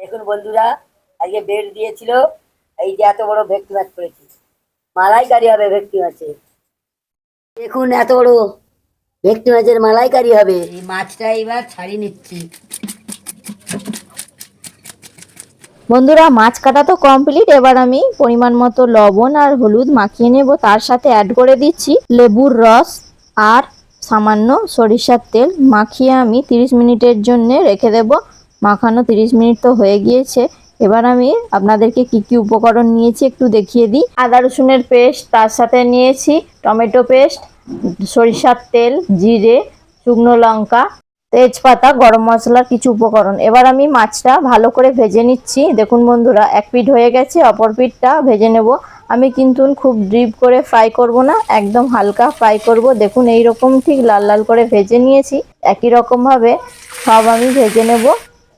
দেখুন বন্ধুরা, আজকে বেড দিয়েছিল। এই যে এত বড় ভেটকি মাছ করেছি, মালাইকারি হবে ভেটকি মাছের। দেখুন এত বড় ভেটকি মাছের মালাইকারি হবে। এই মাছটা এবার ছাড়িয়ে নিচ্ছি। বন্ধুরা, মাছ কাটা তো কমপ্লিট। এবার আমি পরিমাণ মতো লবণ আর হলুদ মাখিয়ে নেব। তার সাথে অ্যাড করে দিচ্ছি লেবুর রস আর সামান্য সরিষার তেল। মাখিয়ে আমি 30 মিনিটের জন্য রেখে দেব। মাখানো 30 মিনিট তো হয়ে গিয়েছে। এবার আমি আপনাদেরকে কি কি উপকরণ নিয়েছি একটু দেখিয়ে দিই। আদা রসুনের পেস্ট, তার সাথে নিয়েছি টমেটো পেস্ট, সরিষার তেল, জিরে, শুকনো লঙ্কা, তেজপাতা, গরম মশলার কিছু উপকরণ। এবার আমি মাছটা ভালো করে ভেজে নিচ্ছি। দেখুন বন্ধুরা, এক পিঠ হয়ে গেছে, অপর পিঠটা ভেজে নেব। আমি কিন্তু খুব ডিপ করে ফ্রাই করব না, একদম হালকা ফ্রাই করব। দেখুন এই রকম ঠিক লাল লাল করে ভেজে নিয়েছি। একই রকম ভাবে সব আমি ভেজে নেব।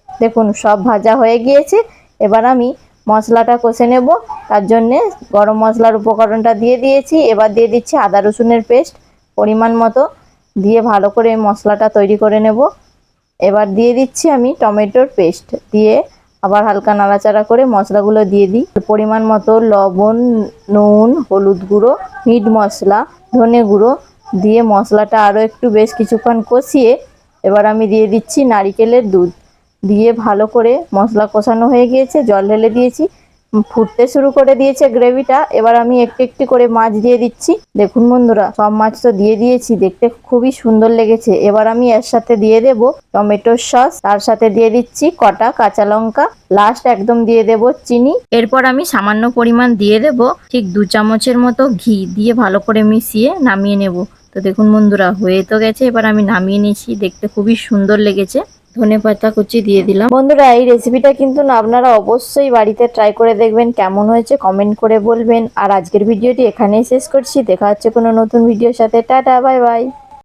দেখুন সব ভাজা হয়ে গিয়েছে। এবার আমি মশলাটা কষে নেব। তার জন্যে গরম মশলার উপকরণটা দিয়ে দিয়েছি। এবার দিয়ে দিচ্ছি আদা রসুনের পেস্ট পরিমাণ মতো, দিয়ে ভালো করে মশলাটা তৈরি করে নেব। এবার দিয়ে দিচ্ছি আমি টমেটোর পেস্ট, দিয়ে আবার হালকা নাড়াচাড়া করে মশলাগুলো দিয়ে দিই। পরিমাণ মতো লবণ, নুন, হলুদ গুঁড়ো, মিট মশলা, ধনে গুঁড়ো দিয়ে মশলাটা আরও একটু বেশ কিছুক্ষণ কষিয়ে এবার আমি দিয়ে দিচ্ছি নারকেলের দুধ। দিয়ে ভালো করে মশলা কষানো হয়ে গিয়েছে, জল ঢেলে দিয়েছি, ফুটতে শুরু করে দিয়েছে গ্রেভিটা। এবার আমি একটু একটু করে মাছ দিয়ে দিচ্ছি। দেখুন বন্ধুরা, সব মাছ তো দিয়ে দিয়েছি, দেখতে খুবই সুন্দর লেগেছে। এবার আমি এর সাথে দিয়ে দেব টমেটোর সস, তার সাথে দিয়ে দিচ্ছি কটা কাঁচা লঙ্কা, লাস্ট একদম দিয়ে দেব চিনি। এরপর আমি সামান্য পরিমাণ দিয়ে দেব ঠিক 2 চামচের মতো ঘি, দিয়ে ভালো করে মিশিয়ে নামিয়ে নেব। তো দেখুন বন্ধুরা, হয়ে তো গেছে। এবার আমি নামিয়ে নিয়েছি, দেখতে খুবই সুন্দর লেগেছে। ধনেপাতা কুচি দিয়ে দিলাম। বন্ধুরা, এই রেসিপিটা কিন্তু আপনারা অবশ্যই বাড়িতে ট্রাই করে দেখবেন। কেমন হয়েছে কমেন্ট করে বলবেন। আর আজকের ভিডিওটি এখানেই শেষ করছি। দেখা হচ্ছে কোনো নতুন ভিডিওর সাথে। Tata, bye bye.